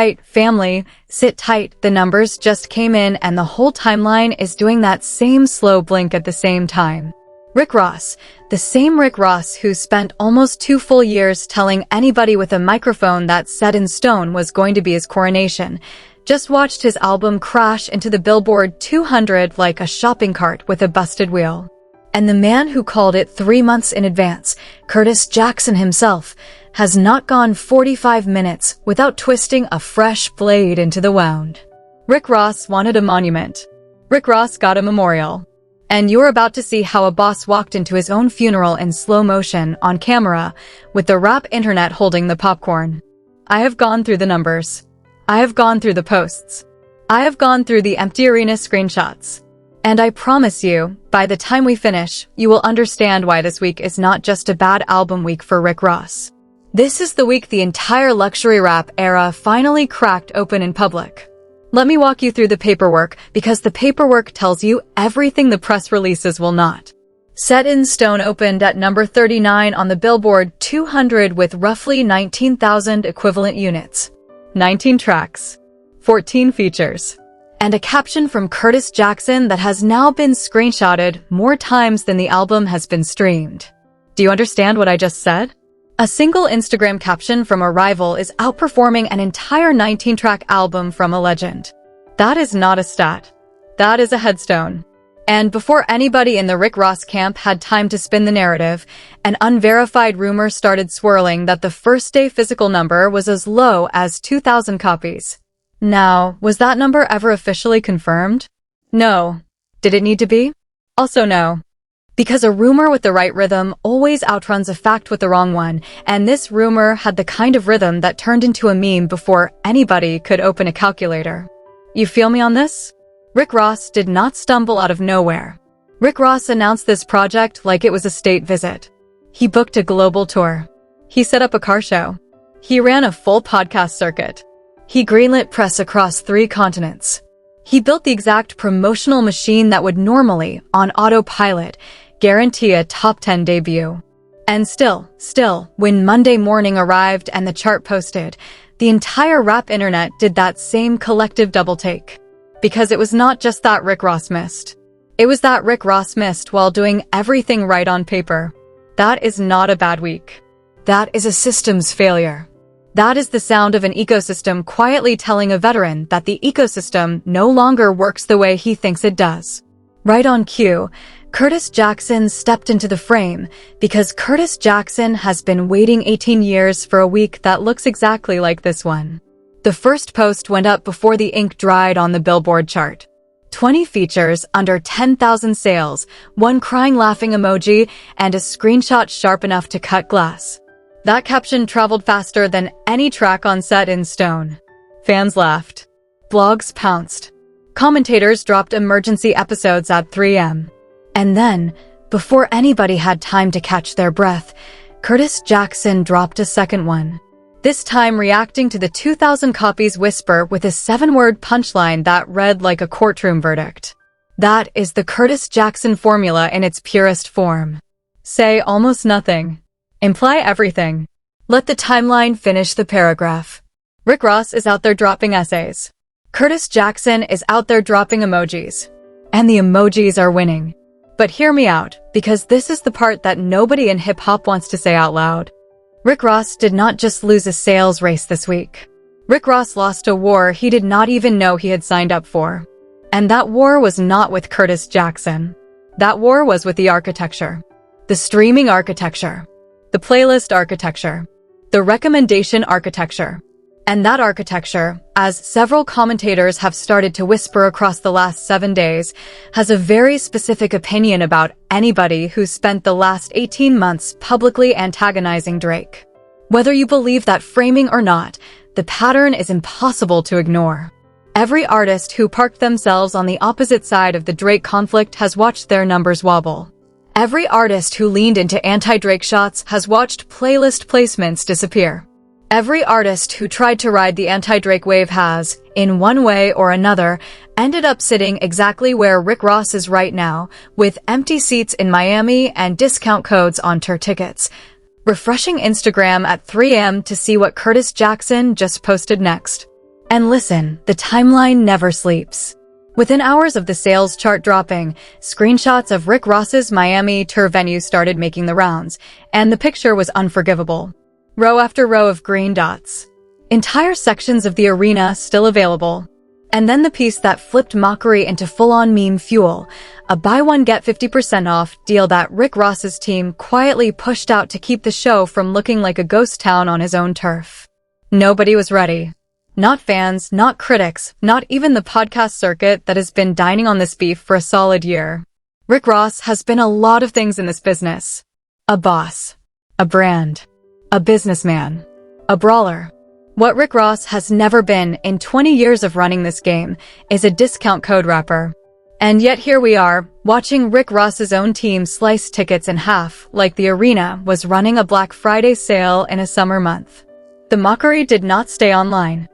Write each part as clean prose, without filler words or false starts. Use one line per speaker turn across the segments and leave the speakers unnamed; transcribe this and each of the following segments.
tight, family. Sit tight. The numbers just came in and the whole timeline is doing that same slow blink at the same time. Rick Ross, the same Rick Ross who spent almost 2 full years telling anybody with a microphone that Set in Stone was going to be his coronation, just watched his album crash into the Billboard 200 like a shopping cart with a busted wheel. And the man who called it 3 months in advance, Curtis Jackson himself, has not gone 45 minutes without twisting a fresh blade into the wound. Rick Ross wanted a monument. Rick Ross got a memorial. And you're about to see how a boss walked into his own funeral in slow motion on camera, with the rap internet holding the popcorn. I have gone through the numbers. I have gone through the posts. I have gone through the empty arena screenshots. And I promise you, by the time we finish, you will understand why this week is not just a bad album week for Rick Ross. This is the week the entire luxury rap era finally cracked open in public. Let me walk you through the paperwork, because the paperwork tells you everything the press releases will not. Set in Stone opened at number 39 on the Billboard 200 with roughly 19,000 equivalent units. 19 tracks. 14 features. And a caption from Curtis Jackson that has now been screenshotted more times than the album has been streamed. Do you understand what I just said? A single Instagram caption from a rival is outperforming an entire 19-track album from a legend. That is not a stat. That is a headstone. And before anybody in the Rick Ross camp had time to spin the narrative, an unverified rumor started swirling that the first-day physical number was as low as 2,000 copies. Now, was that number ever officially confirmed? No. Did it need to be? Also no. Because a rumor with the right rhythm always outruns a fact with the wrong one, and this rumor had the kind of rhythm that turned into a meme before anybody could open a calculator. You feel me on this? Rick Ross did not stumble out of nowhere. Rick Ross announced this project like it was a state visit. He booked a global tour. He set up a car show. He ran a full podcast circuit. He greenlit press across 3 continents. He built the exact promotional machine that would normally, on autopilot, guarantee a top 10 debut. And still, when Monday morning arrived and the chart posted, the entire rap internet did that same collective double take. Because it was not just that Rick Ross missed. It was that Rick Ross missed while doing everything right on paper. That is not a bad week. That is a systems failure. That is the sound of an ecosystem quietly telling a veteran that the ecosystem no longer works the way he thinks it does. Right on cue, Curtis Jackson stepped into the frame because Curtis Jackson has been waiting 18 years for a week that looks exactly like this one. The first post went up before the ink dried on the Billboard chart. 20 features, under 10,000 sales, 1 crying laughing emoji, and a screenshot sharp enough to cut glass. That caption traveled faster than any track on Set in Stone. Fans laughed. Blogs pounced. Commentators dropped emergency episodes at 3 a.m. And then, before anybody had time to catch their breath, Curtis Jackson dropped a second one. This time reacting to the 2,000 copies whisper with a 7-word punchline that read like a courtroom verdict. That is the Curtis Jackson formula in its purest form. Say almost nothing. Imply everything. Let the timeline finish the paragraph. Rick Ross is out there dropping essays. Curtis Jackson is out there dropping emojis. And the emojis are winning. But hear me out, because this is the part that nobody in hip-hop wants to say out loud. Rick Ross did not just lose a sales race this week. Rick Ross lost a war he did not even know he had signed up for. And that war was not with Curtis Jackson. That war was with the architecture. The streaming architecture. The playlist architecture. The recommendation architecture. And that architecture, as several commentators have started to whisper across the last 7 days, has a very specific opinion about anybody who spent the last 18 months publicly antagonizing Drake. Whether you believe that framing or not, the pattern is impossible to ignore. Every artist who parked themselves on the opposite side of the Drake conflict has watched their numbers wobble. Every artist who leaned into anti-Drake shots has watched playlist placements disappear. Every artist who tried to ride the anti-Drake wave has, in one way or another, ended up sitting exactly where Rick Ross is right now, with empty seats in Miami and discount codes on tour tickets, refreshing Instagram at 3 a.m. to see what Curtis Jackson just posted next. And listen, the timeline never sleeps. Within hours of the sales chart dropping, screenshots of Rick Ross's Miami tour venue started making the rounds, and the picture was unforgivable. Row after row of green dots. Entire sections of the arena still available. And then the piece that flipped mockery into full-on meme fuel, a buy one get 50% off deal that Rick Ross's team quietly pushed out to keep the show from looking like a ghost town on his own turf. Nobody was ready. Not fans, not critics, not even the podcast circuit that has been dining on this beef for a solid year. Rick Ross has been a lot of things in this business. A boss. A brand. A businessman. A brawler. What Rick Ross has never been in 20 years of running this game is a discount code rapper. And yet here we are, watching Rick Ross's own team slice tickets in half like the arena was running a Black Friday sale in a summer month. The mockery did not stay online.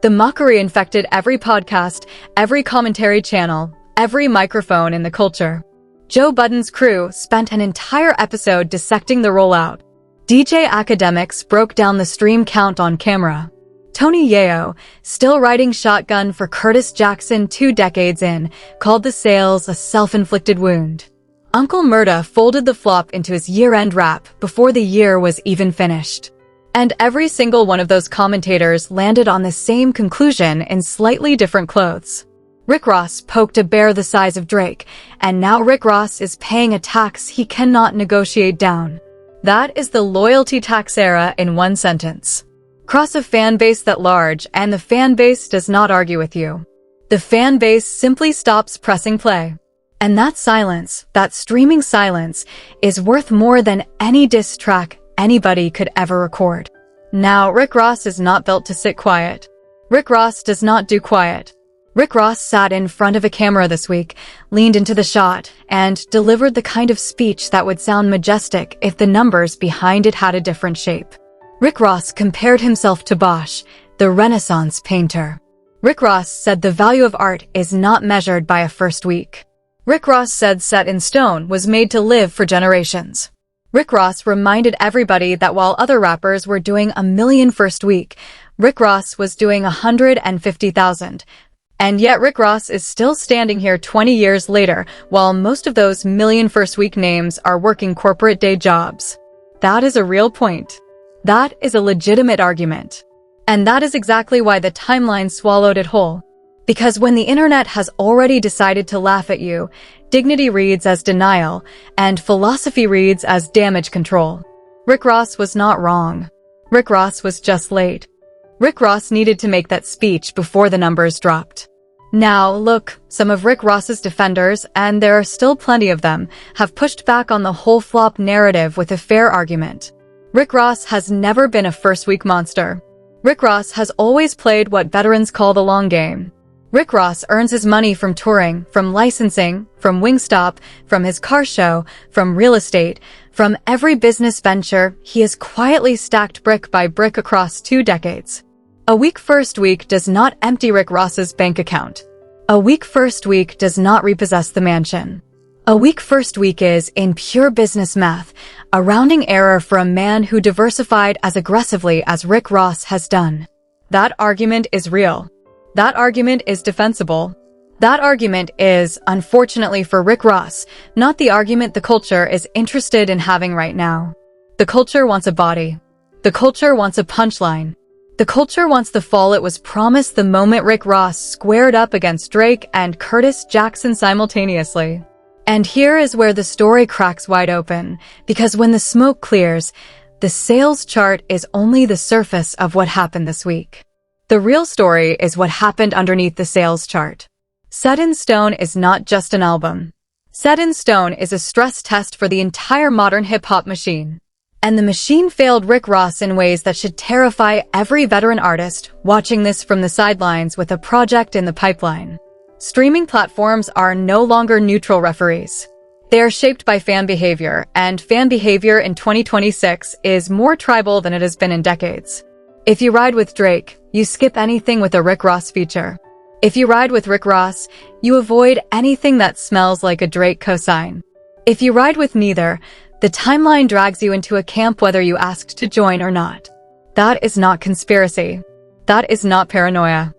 The mockery infected every podcast, every commentary channel, every microphone in the culture. Joe Budden's crew spent an entire episode dissecting the rollout. DJ Academics broke down the stream count on camera. Tony Yeo, still riding shotgun for Curtis Jackson 2 decades in, called the sales a self-inflicted wound. Uncle Murda folded the flop into his year-end rap before the year was even finished. And every single one of those commentators landed on the same conclusion in slightly different clothes. Rick Ross poked a bear the size of Drake, and now Rick Ross is paying a tax he cannot negotiate down. That is the loyalty tax era in one sentence. Cross a fan base that large, and the fan base does not argue with you. The fan base simply stops pressing play. And that silence, that streaming silence, is worth more than any diss track anybody could ever record. Now, Rick Ross is not built to sit quiet. Rick Ross does not do quiet. Rick Ross sat in front of a camera this week, leaned into the shot, and delivered the kind of speech that would sound majestic if the numbers behind it had a different shape. Rick Ross compared himself to Bosch, the Renaissance painter. Rick Ross said the value of art is not measured by a first week. Rick Ross said Set in Stone was made to live for generations. Rick Ross reminded everybody that while other rappers were doing 1 million first week, Rick Ross was doing 150,000. And yet Rick Ross is still standing here 20 years later, while most of those 1 million first week names are working corporate day jobs. That is a real point. That is a legitimate argument. And that is exactly why the timeline swallowed it whole. Because when the internet has already decided to laugh at you, dignity reads as denial, and philosophy reads as damage control. Rick Ross was not wrong. Rick Ross was just late. Rick Ross needed to make that speech before the numbers dropped. Now, look, some of Rick Ross's defenders, and there are still plenty of them, have pushed back on the whole flop narrative with a fair argument. Rick Ross has never been a first-week monster. Rick Ross has always played what veterans call the long game. Rick Ross earns his money from touring, from licensing, from Wingstop, from his car show, from real estate, from every business venture. He has quietly stacked brick by brick across 2 decades. A weak first week does not empty Rick Ross's bank account. A weak first week does not repossess the mansion. A weak first week is, in pure business math, a rounding error for a man who diversified as aggressively as Rick Ross has done. That argument is real. That argument is defensible. That argument is, unfortunately for Rick Ross, not the argument the culture is interested in having right now. The culture wants a body. The culture wants a punchline. The culture wants the fall it was promised the moment Rick Ross squared up against Drake and Curtis Jackson simultaneously. And here is where the story cracks wide open, because when the smoke clears, the sales chart is only the surface of what happened this week. The real story is what happened underneath the sales chart. Set in Stone is not just an album. Set in Stone is a stress test for the entire modern hip-hop machine. And the machine failed Rick Ross in ways that should terrify every veteran artist watching this from the sidelines with a project in the pipeline. Streaming platforms are no longer neutral referees. They are shaped by fan behavior, and fan behavior in 2026 is more tribal than it has been in decades. If you ride with Drake, you skip anything with a Rick Ross feature. If you ride with Rick Ross, you avoid anything that smells like a Drake cosign. If you ride with neither, the timeline drags you into a camp whether you asked to join or not. That is not conspiracy. That is not paranoia.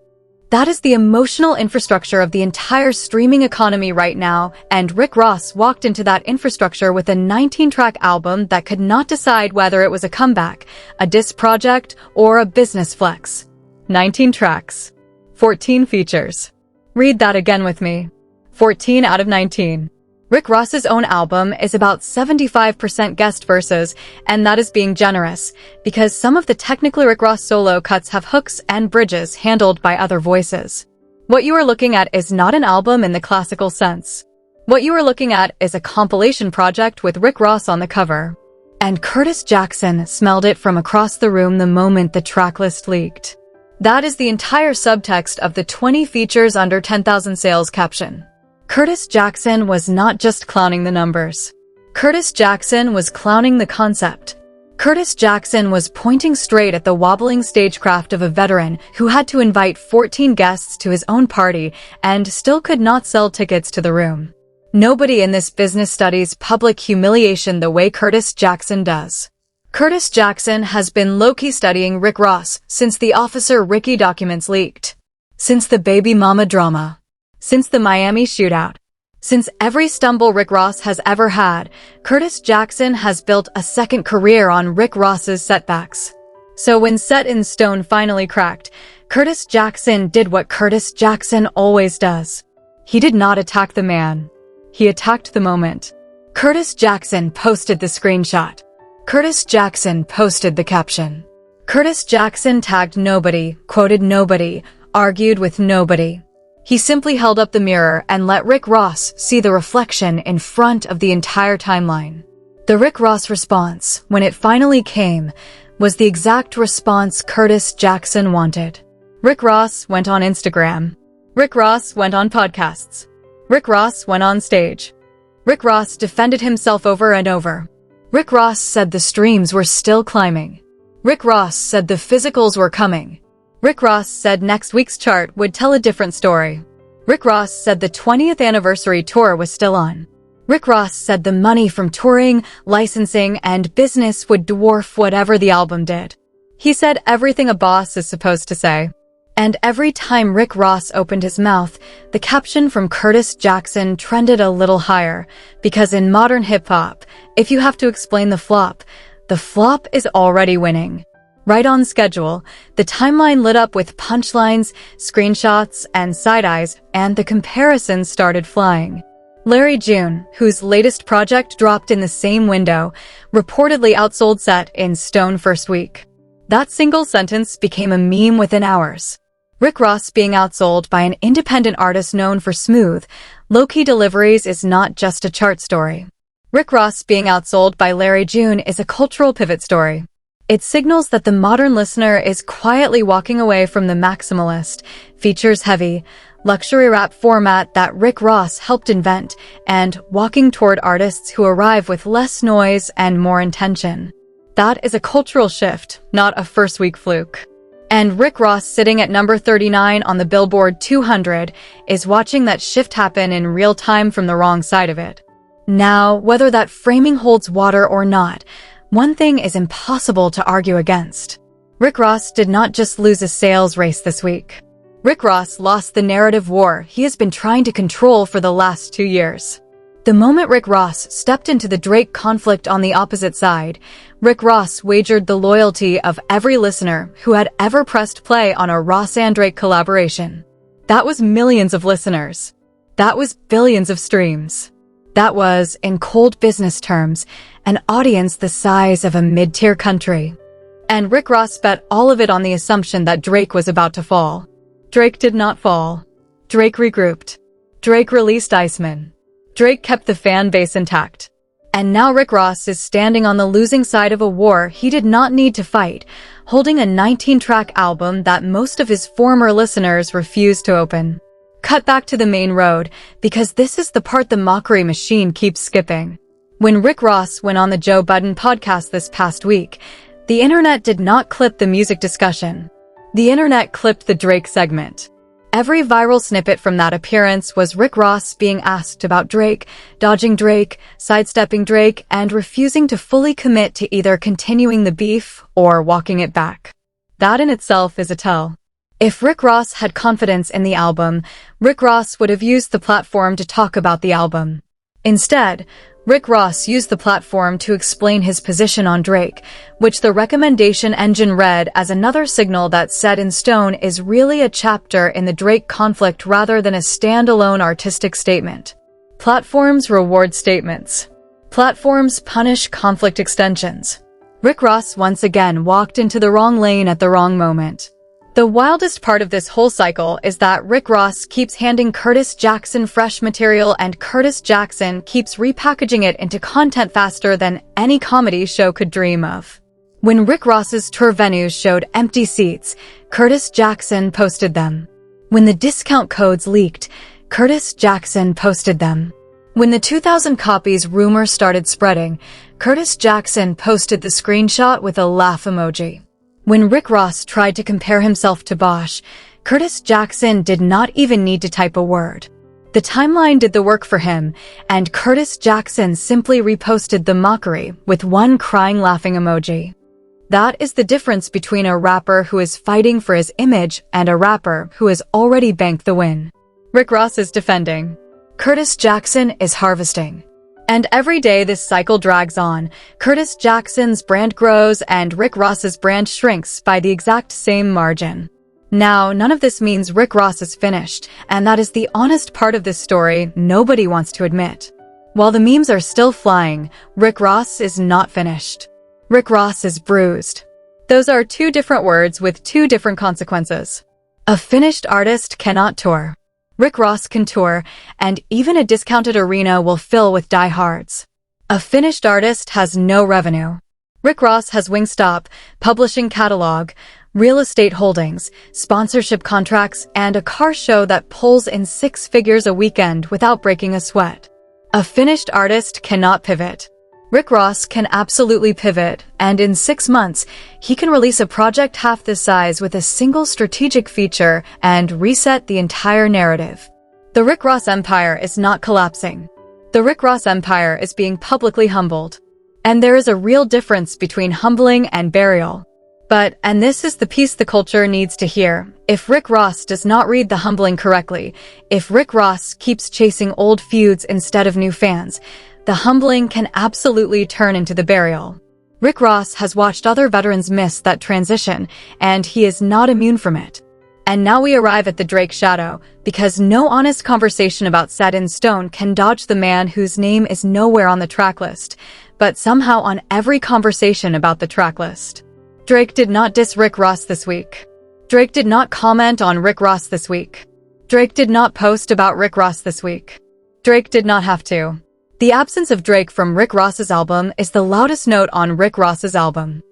That is the emotional infrastructure of the entire streaming economy right now, and Rick Ross walked into that infrastructure with a 19-track album that could not decide whether it was a comeback, a diss project, or a business flex. 19 tracks. 14 features. Read that again with me. 14 out of 19. Rick Ross's own album is about 75% guest verses, and that is being generous, because some of the technically Rick Ross solo cuts have hooks and bridges handled by other voices. What you are looking at is not an album in the classical sense. What you are looking at is a compilation project with Rick Ross on the cover. And Curtis Jackson smelled it from across the room the moment the tracklist leaked. That is the entire subtext of the 20 features under 10,000 sales caption. Curtis Jackson was not just clowning the numbers. Curtis Jackson was clowning the concept. Curtis Jackson was pointing straight at the wobbling stagecraft of a veteran who had to invite 14 guests to his own party and still could not sell tickets to the room. Nobody in this business studies public humiliation the way Curtis Jackson does. Curtis Jackson has been low-key studying Rick Ross since the Officer Ricky documents leaked. Since the baby mama drama. Since the Miami shootout. Since every stumble Rick Ross has ever had, Curtis Jackson has built a second career on Rick Ross's setbacks. So when Set in Stone finally cracked, Curtis Jackson did what Curtis Jackson always does. He did not attack the man. He attacked the moment. Curtis Jackson posted the screenshot. Curtis Jackson posted the caption. Curtis Jackson tagged nobody, quoted nobody, argued with nobody. He simply held up the mirror and let Rick Ross see the reflection in front of the entire timeline. The Rick Ross response, when it finally came, was the exact response Curtis Jackson wanted. Rick Ross went on Instagram. Rick Ross went on podcasts. Rick Ross went on stage. Rick Ross defended himself over and over. Rick Ross said the streams were still climbing. Rick Ross said the physicals were coming. Rick Ross said next week's chart would tell a different story. Rick Ross said the 20th anniversary tour was still on. Rick Ross said the money from touring, licensing, and business would dwarf whatever the album did. He said everything a boss is supposed to say. And every time Rick Ross opened his mouth, the caption from Curtis Jackson trended a little higher, because in modern hip-hop, if you have to explain the flop is already winning. Right on schedule, the timeline lit up with punchlines, screenshots, and side-eyes, and the comparisons started flying. Larry June, whose latest project dropped in the same window, reportedly outsold Set in Stone first week. That single sentence became a meme within hours. Rick Ross being outsold by an independent artist known for smooth, low-key deliveries is not just a chart story. Rick Ross being outsold by Larry June is a cultural pivot story. It signals that the modern listener is quietly walking away from the maximalist, features-heavy, luxury rap format that Rick Ross helped invent, and walking toward artists who arrive with less noise and more intention. That is a cultural shift, not a first-week fluke. And Rick Ross, sitting at number 39 on the Billboard 200, is watching that shift happen in real time from the wrong side of it. Now, whether that framing holds water or not, one thing is impossible to argue against. Rick Ross did not just lose a sales race this week. Rick Ross lost the narrative war he has been trying to control for the last 2 years. The moment Rick Ross stepped into the Drake conflict on the opposite side, Rick Ross wagered the loyalty of every listener who had ever pressed play on a Ross and Drake collaboration. That was millions of listeners. That was billions of streams. That was, in cold business terms, an audience the size of a mid-tier country. And Rick Ross bet all of it on the assumption that Drake was about to fall. Drake did not fall. Drake regrouped. Drake released Iceman. Drake kept the fan base intact. And now Rick Ross is standing on the losing side of a war he did not need to fight, holding a 19-track album that most of his former listeners refused to open. Cut back to the main road, because this is the part the mockery machine keeps skipping. When Rick Ross went on the Joe Budden podcast this past week, the internet did not clip the music discussion. The internet clipped the Drake segment. Every viral snippet from that appearance was Rick Ross being asked about Drake, dodging Drake, sidestepping Drake, and refusing to fully commit to either continuing the beef or walking it back. That in itself is a tell. If Rick Ross had confidence in the album, Rick Ross would have used the platform to talk about the album. Instead, Rick Ross used the platform to explain his position on Drake, which the recommendation engine read as another signal that Set in Stone is really a chapter in the Drake conflict rather than a standalone artistic statement. Platforms reward statements. Platforms punish conflict extensions. Rick Ross once again walked into the wrong lane at the wrong moment. The wildest part of this whole cycle is that Rick Ross keeps handing Curtis Jackson fresh material and Curtis Jackson keeps repackaging it into content faster than any comedy show could dream of. When Rick Ross's tour venues showed empty seats, Curtis Jackson posted them. When the discount codes leaked, Curtis Jackson posted them. When the 2,000 copies rumor started spreading, Curtis Jackson posted the screenshot with a laugh emoji. When Rick Ross tried to compare himself to Bosch, Curtis Jackson did not even need to type a word. The timeline did the work for him, and Curtis Jackson simply reposted the mockery with one crying laughing emoji. That is the difference between a rapper who is fighting for his image and a rapper who has already banked the win. Rick Ross is defending. Curtis Jackson is harvesting. And every day this cycle drags on, Curtis Jackson's brand grows and Rick Ross's brand shrinks by the exact same margin. Now, none of this means Rick Ross is finished, and that is the honest part of this story nobody wants to admit. While the memes are still flying, Rick Ross is not finished. Rick Ross is bruised. Those are two different words with two different consequences. A finished artist cannot tour. Rick Ross can tour, and even a discounted arena will fill with diehards. A finished artist has no revenue. Rick Ross has Wingstop, publishing catalog, real estate holdings, sponsorship contracts, and a car show that pulls in 6 figures a weekend without breaking a sweat. A finished artist cannot pivot. Rick Ross can absolutely pivot, and in 6 months, he can release a project half this size with a single strategic feature and reset the entire narrative. The Rick Ross empire is not collapsing. The Rick Ross empire is being publicly humbled. And there is a real difference between humbling and burial. But, and this is the piece the culture needs to hear, if Rick Ross does not read the humbling correctly, if Rick Ross keeps chasing old feuds instead of new fans, the humbling can absolutely turn into the burial. Rick Ross has watched other veterans miss that transition, and he is not immune from it. And now we arrive at the Drake shadow, because no honest conversation about Set in Stone can dodge the man whose name is nowhere on the track list, but somehow on every conversation about the track list. Drake did not diss Rick Ross this week. Drake did not comment on Rick Ross this week. Drake did not post about Rick Ross this week. Drake did not have to. The absence of Drake from Rick Ross's album is the loudest note on Rick Ross's album.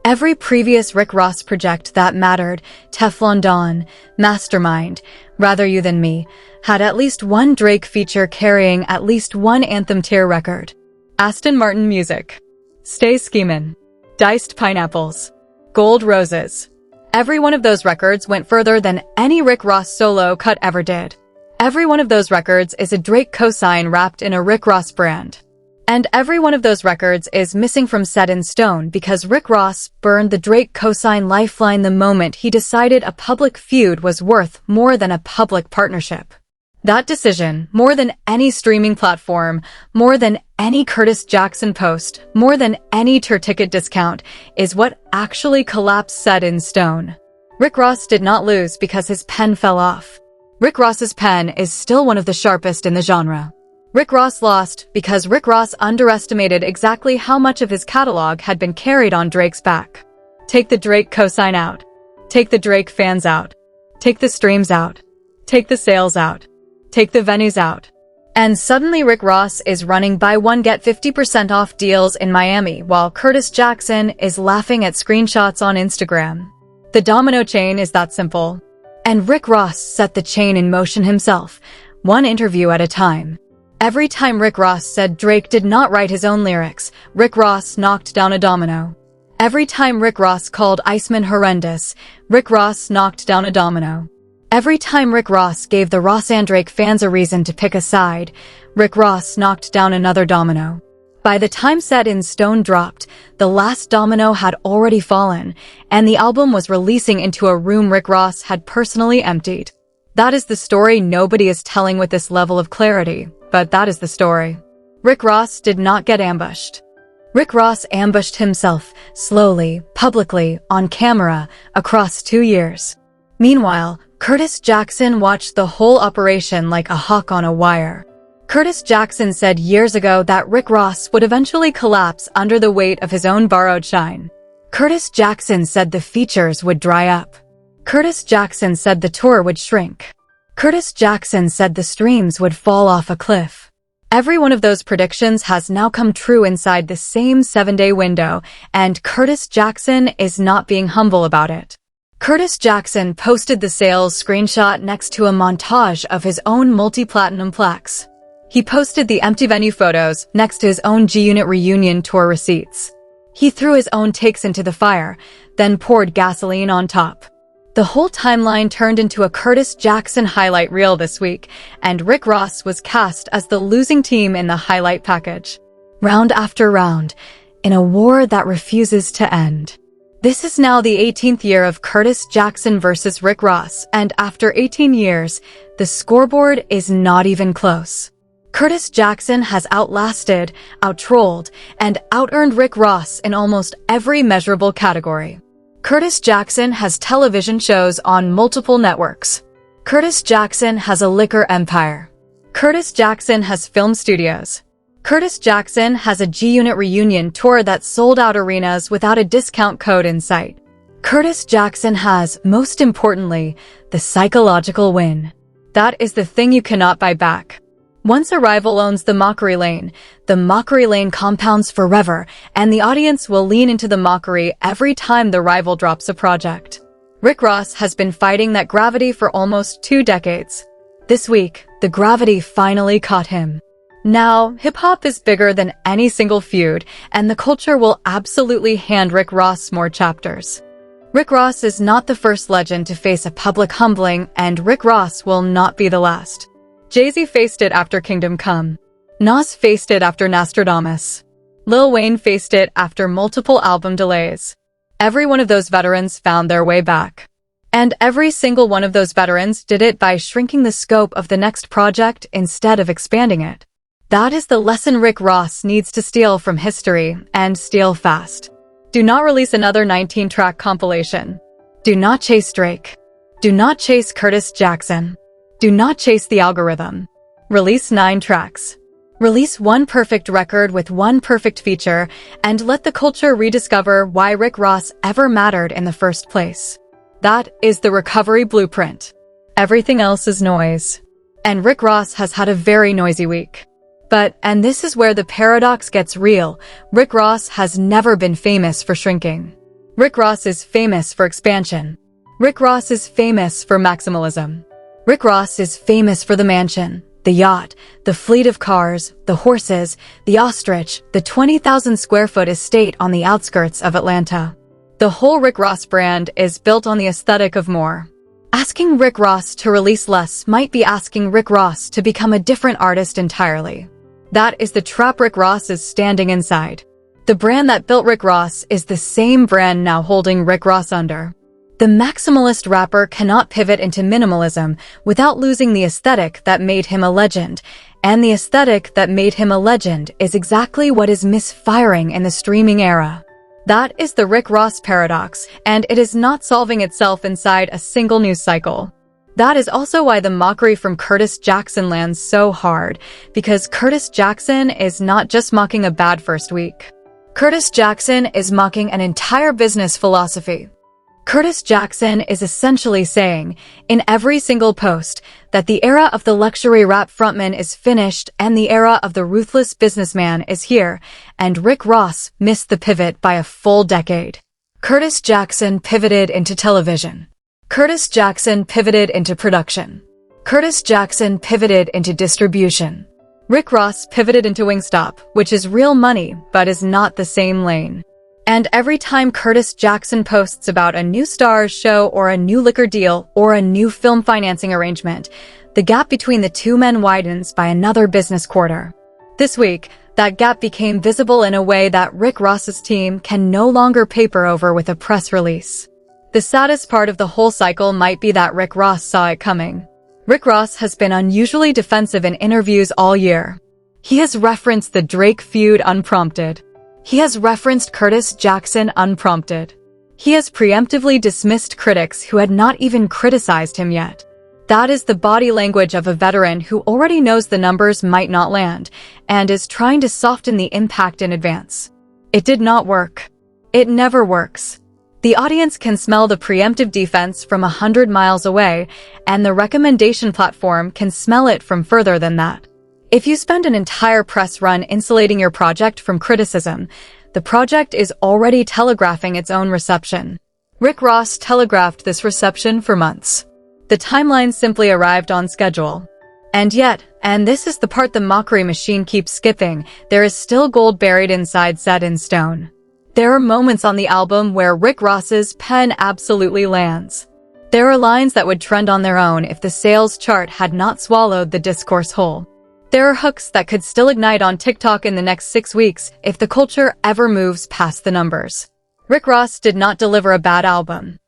Every previous Rick Ross project that mattered, Teflon Don, Mastermind, Rather You Than Me, had at least one Drake feature carrying at least one anthem tier record. Aston Martin Music, Stay Schemin', Diced Pineapples, Gold Roses. Every one of those records went further than any Rick Ross solo cut ever did. Every one of those records is a Drake cosign wrapped in a Rick Ross brand. And every one of those records is missing from Set in Stone because Rick Ross burned the Drake cosign lifeline the moment he decided a public feud was worth more than a public partnership. That decision, more than any streaming platform, more than any Curtis Jackson post, more than any tour ticket discount, is what actually collapsed Set in Stone. Rick Ross did not lose because his pen fell off. Rick Ross's pen is still one of the sharpest in the genre. Rick Ross lost because Rick Ross underestimated exactly how much of his catalog had been carried on Drake's back. Take the Drake cosign out. Take the Drake fans out. Take the streams out. Take the sales out. Take the venues out. And suddenly Rick Ross is running buy one get 50% off deals in Miami while Curtis Jackson is laughing at screenshots on Instagram. The domino chain is that simple. And Rick Ross set the chain in motion himself, one interview at a time. Every time Rick Ross said Drake did not write his own lyrics, Rick Ross knocked down a domino. Every time Rick Ross called Iceman horrendous, Rick Ross knocked down a domino. Every time Rick Ross gave the Ross and Drake fans a reason to pick a side, Rick Ross knocked down another domino. By the time Set in Stone dropped, the last domino had already fallen, and the album was releasing into a room Rick Ross had personally emptied. That is the story nobody is telling with this level of clarity, but that is the story. Rick Ross did not get ambushed. Rick Ross ambushed himself, slowly, publicly, on camera, across 2 years. Meanwhile, Curtis Jackson watched the whole operation like a hawk on a wire. Curtis Jackson said years ago that Rick Ross would eventually collapse under the weight of his own borrowed shine. Curtis Jackson said the features would dry up. Curtis Jackson said the tour would shrink. Curtis Jackson said the streams would fall off a cliff. Every one of those predictions has now come true inside the same 7-day window, and Curtis Jackson is not being humble about it. Curtis Jackson posted the sales screenshot next to a montage of his own multi-platinum plaques. He posted the empty venue photos next to his own G-Unit reunion tour receipts. He threw his own takes into the fire, then poured gasoline on top. The whole timeline turned into a Curtis Jackson highlight reel this week, and Rick Ross was cast as the losing team in the highlight package. Round after round, in a war that refuses to end. This is now the 18th year of Curtis Jackson versus Rick Ross, and after 18 years, the scoreboard is not even close. Curtis Jackson has outlasted, outtrolled, and outearned Rick Ross in almost every measurable category. Curtis Jackson has television shows on multiple networks. Curtis Jackson has a liquor empire. Curtis Jackson has film studios. Curtis Jackson has a G-Unit reunion tour that sold out arenas without a discount code in sight. Curtis Jackson has, most importantly, the psychological win. That is the thing you cannot buy back. Once a rival owns the mockery lane compounds forever, and the audience will lean into the mockery every time the rival drops a project. Rick Ross has been fighting that gravity for almost 2 decades. This week, the gravity finally caught him. Now, hip-hop is bigger than any single feud, and the culture will absolutely hand Rick Ross more chapters. Rick Ross is not the first legend to face a public humbling, and Rick Ross will not be the last. Jay-Z faced it after Kingdom Come. Nas faced it after Nostradamus. Lil Wayne faced it after multiple album delays. Every one of those veterans found their way back. And every single one of those veterans did it by shrinking the scope of the next project instead of expanding it. That is the lesson Rick Ross needs to steal from history, and steal fast. Do not release another 19-track compilation. Do not chase Drake. Do not chase Curtis Jackson. Do not chase the algorithm. Release 9 tracks. Release one perfect record with one perfect feature, and let the culture rediscover why Rick Ross ever mattered in the first place. That is the recovery blueprint. Everything else is noise. And Rick Ross has had a very noisy week. But, and this is where the paradox gets real, Rick Ross has never been famous for shrinking. Rick Ross is famous for expansion. Rick Ross is famous for maximalism. Rick Ross is famous for the mansion, the yacht, the fleet of cars, the horses, the ostrich, the 20,000 square foot estate on the outskirts of Atlanta. The whole Rick Ross brand is built on the aesthetic of more. Asking Rick Ross to release less might be asking Rick Ross to become a different artist entirely. That is the trap Rick Ross is standing inside. The brand that built Rick Ross is the same brand now holding Rick Ross under. The maximalist rapper cannot pivot into minimalism without losing the aesthetic that made him a legend, and the aesthetic that made him a legend is exactly what is misfiring in the streaming era. That is the Rick Ross paradox, and it is not solving itself inside a single news cycle. That is also why the mockery from Curtis Jackson lands so hard, because Curtis Jackson is not just mocking a bad first week. Curtis Jackson is mocking an entire business philosophy. Curtis Jackson is essentially saying, in every single post, that the era of the luxury rap frontman is finished and the era of the ruthless businessman is here, and Rick Ross missed the pivot by a full decade. Curtis Jackson pivoted into television. Curtis Jackson pivoted into production. Curtis Jackson pivoted into distribution. Rick Ross pivoted into Wingstop, which is real money, but is not the same lane. And every time Curtis Jackson posts about a new Starz show or a new liquor deal or a new film financing arrangement, the gap between the two men widens by another business quarter. This week, That gap became visible in a way that Rick Ross's team can no longer paper over with a press release. The saddest part of the whole cycle might be that Rick Ross saw it coming. Rick Ross has been unusually defensive in interviews all year. He has referenced the Drake feud unprompted. He has referenced Curtis Jackson unprompted. He has preemptively dismissed critics who had not even criticized him yet. That is the body language of a veteran who already knows the numbers might not land and is trying to soften the impact in advance. It did not work. It never works. The audience can smell the preemptive defense from 100 miles away, and the recommendation platform can smell it from further than that. If you spend an entire press run insulating your project from criticism, the project is already telegraphing its own reception. Rick Ross telegraphed this reception for months. The timeline simply arrived on schedule. And yet, and this is the part the mockery machine keeps skipping, there is still gold buried inside set in stone. There are moments on the album where Rick Ross's pen absolutely lands. There are lines that would trend on their own if the sales chart had not swallowed the discourse whole. There are hooks that could still ignite on TikTok in the next 6 weeks if the culture ever moves past the numbers. Rick Ross did not deliver a bad album.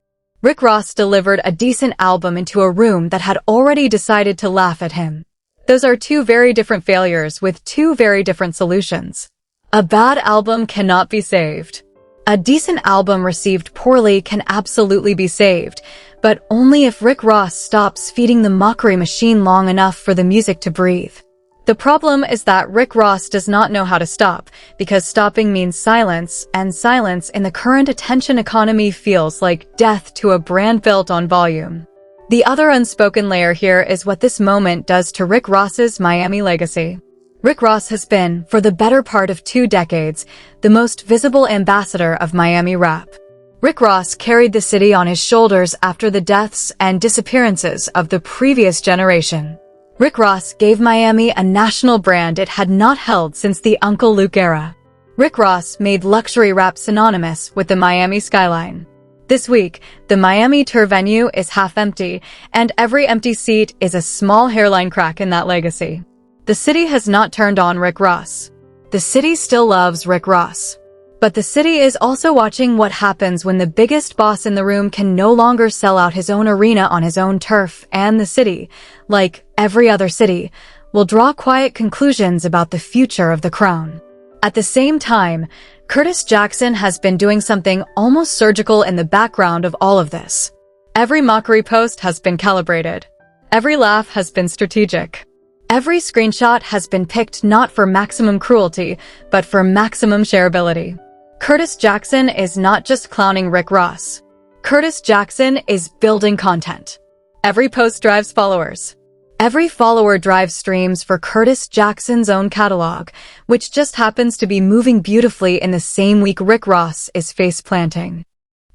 Rick Ross delivered a decent album into a room that had already decided to laugh at him. Those are two very different failures with two very different solutions. A bad album cannot be saved. A decent album received poorly can absolutely be saved, but only if Rick Ross stops feeding the mockery machine long enough for the music to breathe. The problem is that Rick Ross does not know how to stop, because stopping means silence, and silence in the current attention economy feels like death to a brand built on volume. The other unspoken layer here is what this moment does to Rick Ross's Miami legacy. Rick Ross has been, for the better part of 2 decades, the most visible ambassador of Miami rap. Rick Ross carried the city on his shoulders after the deaths and disappearances of the previous generation. Rick Ross gave Miami a national brand it had not held since the Uncle Luke era. Rick Ross made luxury rap synonymous with the Miami skyline. This week, the Miami tour venue is half empty, and every empty seat is a small hairline crack in that legacy. The city has not turned on Rick Ross. The city still loves Rick Ross. But the city is also watching what happens when the biggest boss in the room can no longer sell out his own arena on his own turf, and the city, like every other city, will draw quiet conclusions about the future of the crown. At the same time, Curtis Jackson has been doing something almost surgical in the background of all of this. Every mockery post has been calibrated. Every laugh has been strategic. Every screenshot has been picked not for maximum cruelty, but for maximum shareability. Curtis Jackson is not just clowning Rick Ross. Curtis Jackson is building content. Every post drives followers. Every follower drives streams for Curtis Jackson's own catalog, which just happens to be moving beautifully in the same week Rick Ross is face-planting.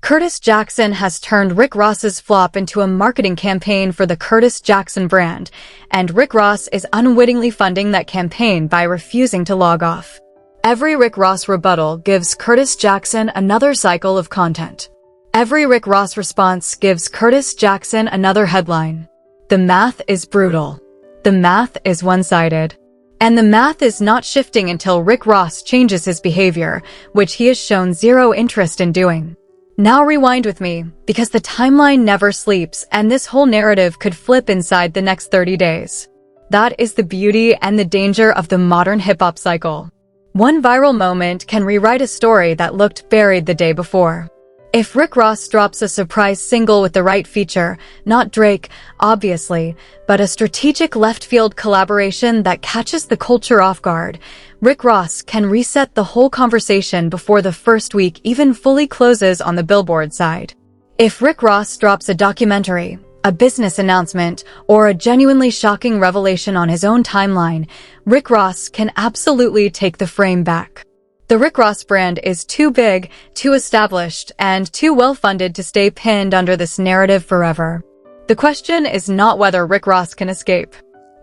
Curtis Jackson has turned Rick Ross's flop into a marketing campaign for the Curtis Jackson brand, and Rick Ross is unwittingly funding that campaign by refusing to log off. Every Rick Ross rebuttal gives Curtis Jackson another cycle of content. Every Rick Ross response gives Curtis Jackson another headline. The math is brutal. The math is one-sided. And the math is not shifting until Rick Ross changes his behavior, which he has shown zero interest in doing. Now rewind with me, because the timeline never sleeps and this whole narrative could flip inside the next 30 days. That is the beauty and the danger of the modern hip-hop cycle. One viral moment can rewrite a story that looked buried the day before. If Rick Ross drops a surprise single with the right feature, not Drake, obviously, but a strategic left-field collaboration that catches the culture off guard, Rick Ross can reset the whole conversation before the first week even fully closes on the Billboard side. If Rick Ross drops a documentary, a business announcement, or a genuinely shocking revelation on his own timeline, Rick Ross can absolutely take the frame back. The Rick Ross brand is too big, too established, and too well-funded to stay pinned under this narrative forever. The question is not whether Rick Ross can escape.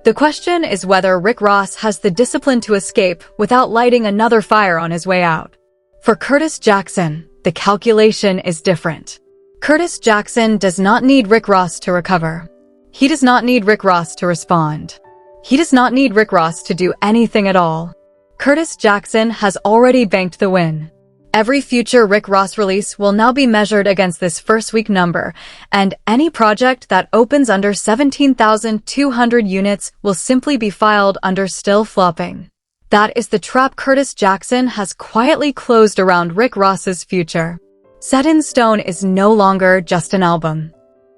The question is whether Rick Ross has the discipline to escape without lighting another fire on his way out. For Curtis Jackson, the calculation is different. Curtis Jackson does not need Rick Ross to recover. He does not need Rick Ross to respond. He does not need Rick Ross to do anything at all. Curtis Jackson has already banked the win. Every future Rick Ross release will now be measured against this first week number, and any project that opens under 17,200 units will simply be filed under still flopping. That is the trap Curtis Jackson has quietly closed around Rick Ross's future. Set in Stone is no longer just an album.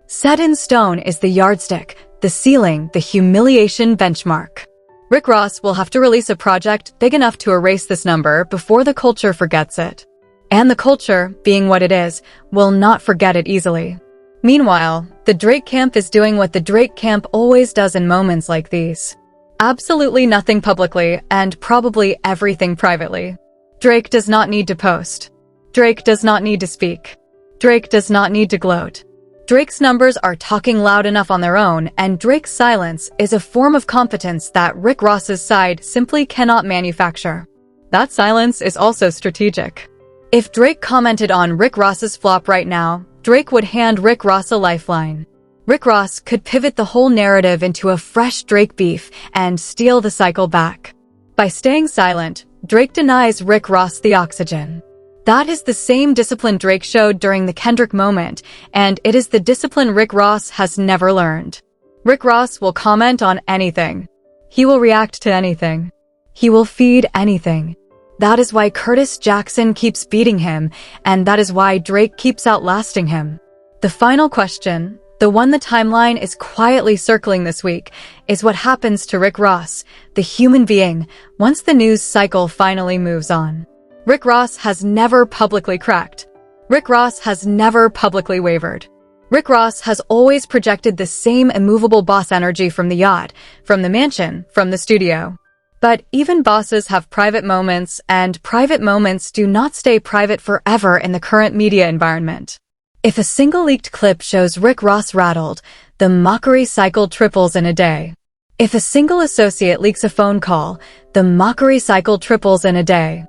Set in Stone is the yardstick, the ceiling, the humiliation benchmark. Rick Ross will have to release a project big enough to erase this number before the culture forgets it. And the culture, being what it is, will not forget it easily. Meanwhile, the Drake camp is doing what the Drake camp always does in moments like these. Absolutely nothing publicly, and probably everything privately. Drake does not need to post. Drake does not need to speak. Drake does not need to gloat. Drake's numbers are talking loud enough on their own, and Drake's silence is a form of competence that Rick Ross's side simply cannot manufacture. That silence is also strategic. If Drake commented on Rick Ross's flop right now, Drake would hand Rick Ross a lifeline. Rick Ross could pivot the whole narrative into a fresh Drake beef and steal the cycle back. By staying silent, Drake denies Rick Ross the oxygen. That is the same discipline Drake showed during the Kendrick moment, and it is the discipline Rick Ross has never learned. Rick Ross will comment on anything. He will react to anything. He will feed anything. That is why Curtis Jackson keeps beating him, and that is why Drake keeps outlasting him. The final question, the one the timeline is quietly circling this week, is what happens to Rick Ross, the human being, once the news cycle finally moves on. Rick Ross has never publicly cracked. Rick Ross has never publicly wavered. Rick Ross has always projected the same immovable boss energy from the yacht, from the mansion, from the studio. But even bosses have private moments, and private moments do not stay private forever in the current media environment. If a single leaked clip shows Rick Ross rattled, the mockery cycle triples in a day. If a single associate leaks a phone call, the mockery cycle triples in a day.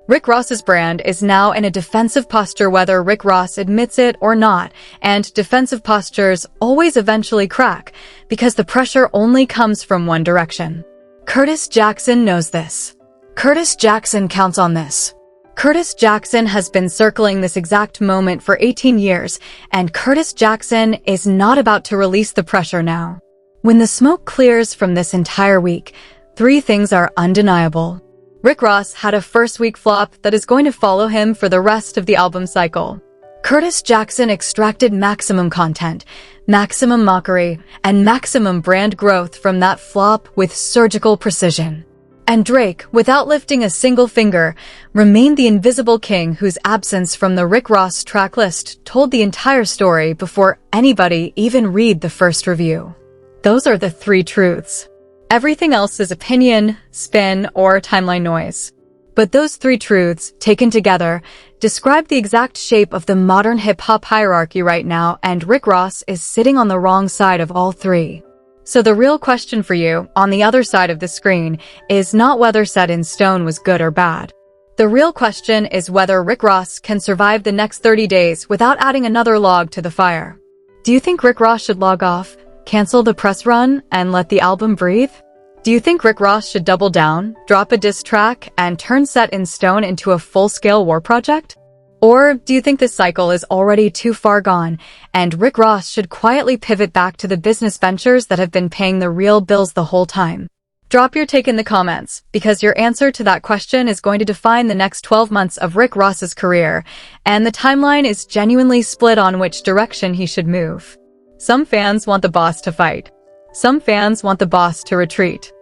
Rick Ross's brand is now in a defensive posture whether Rick Ross admits it or not, and defensive postures always eventually crack, because the pressure only comes from one direction. Curtis Jackson knows this. Curtis Jackson counts on this. Curtis Jackson has been circling this exact moment for 18 years, and Curtis Jackson is not about to release the pressure now. When the smoke clears from this entire week, three things are undeniable. Rick Ross had a first-week flop that is going to follow him for the rest of the album cycle. Curtis Jackson extracted maximum content, maximum mockery, and maximum brand growth from that flop with surgical precision. And Drake, without lifting a single finger, remained the invisible king whose absence from the Rick Ross track list told the entire story before anybody even read the first review. Those are the three truths. Everything else is opinion, spin, or timeline noise. But those three truths, taken together, describe the exact shape of the modern hip-hop hierarchy right now, and Rick Ross is sitting on the wrong side of all three. So the real question for you, on the other side of the screen, is not whether Set in Stone was good or bad. The real question is whether Rick Ross can survive the next 30 days without adding another log to the fire. Do you think Rick Ross should log off, cancel the press run, and let the album breathe? Do you think Rick Ross should double down, drop a diss track, and turn Set in Stone into a full-scale war project? Or do you think this cycle is already too far gone, and Rick Ross should quietly pivot back to the business ventures that have been paying the real bills the whole time? Drop your take in the comments, because your answer to that question is going to define the next 12 months of Rick Ross's career, and the timeline is genuinely split on which direction he should move. Some fans want the boss to fight. Some fans want the boss to retreat.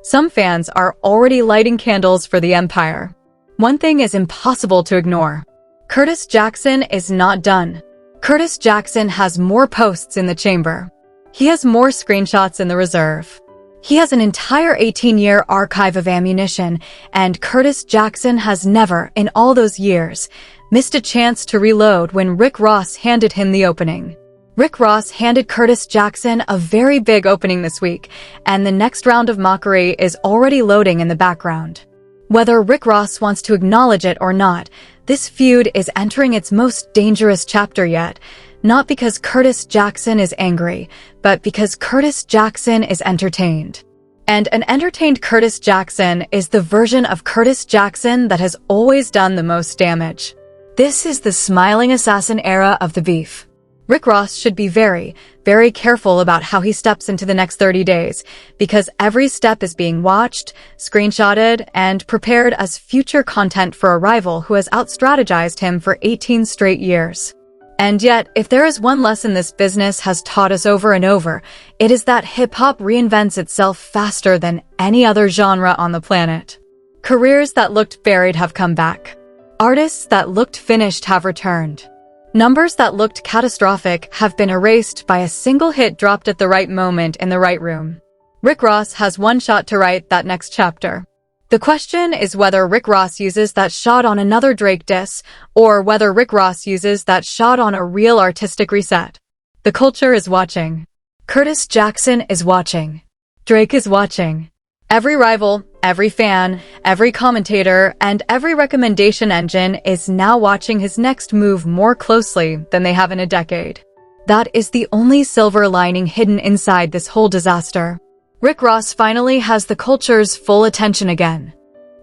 Some fans are already lighting candles for the empire. One thing is impossible to ignore. Curtis Jackson is not done. Curtis Jackson has more posts in the chamber. He has more screenshots in the reserve. He has an entire 18-year archive of ammunition, and Curtis Jackson has never, in all those years, missed a chance to reload when Rick Ross handed him the opening. Rick Ross handed Curtis Jackson a very big opening this week, and the next round of mockery is already loading in the background. Whether Rick Ross wants to acknowledge it or not, this feud is entering its most dangerous chapter yet, not because Curtis Jackson is angry, but because Curtis Jackson is entertained. And an entertained Curtis Jackson is the version of Curtis Jackson that has always done the most damage. This is the smiling assassin era of the beef. Rick Ross should be very, very careful about how he steps into the next 30 days, because every step is being watched, screenshotted, and prepared as future content for a rival who has outstrategized him for 18 straight years. And yet, if there is one lesson this business has taught us over and over, it is that hip-hop reinvents itself faster than any other genre on the planet. Careers that looked buried have come back. Artists that looked finished have returned. Numbers that looked catastrophic have been erased by a single hit dropped at the right moment in the right room. Rick Ross has one shot to write that next chapter. The question is whether Rick Ross uses that shot on another Drake diss, or whether Rick Ross uses that shot on a real artistic reset. The culture is watching. Curtis Jackson is watching. Drake is watching. Every rival, every fan, every commentator, and every recommendation engine is now watching his next move more closely than they have in a decade. That is the only silver lining hidden inside this whole disaster. Rick Ross finally has the culture's full attention again.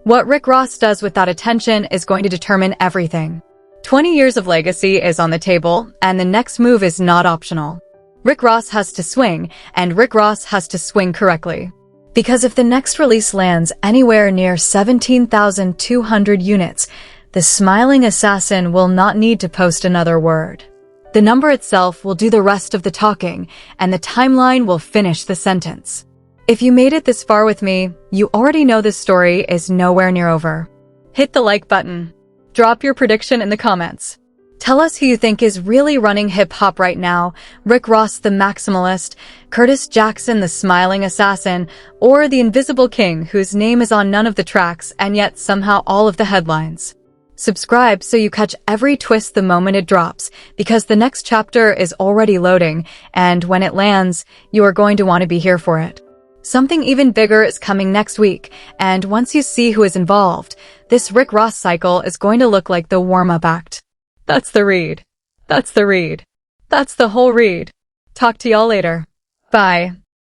What Rick Ross does with that attention is going to determine everything. 20 years of legacy is on the table, and the next move is not optional. Rick Ross has to swing, and Rick Ross has to swing correctly. Because if the next release lands anywhere near 17,200 units, the smiling assassin will not need to post another word. The number itself will do the rest of the talking, and the timeline will finish the sentence. If you made it this far with me, you already know this story is nowhere near over. Hit the like button. Drop your prediction in the comments. Tell us who you think is really running hip-hop right now, Rick Ross the maximalist, Curtis Jackson the smiling assassin, or the invisible king whose name is on none of the tracks and yet somehow all of the headlines. Subscribe so you catch every twist the moment it drops, because the next chapter is already loading, and when it lands, you are going to want to be here for it. Something even bigger is coming next week, and once you see who is involved, this Rick Ross cycle is going to look like the warm-up act. That's the read. That's the read. That's the whole read. Talk to y'all later. Bye.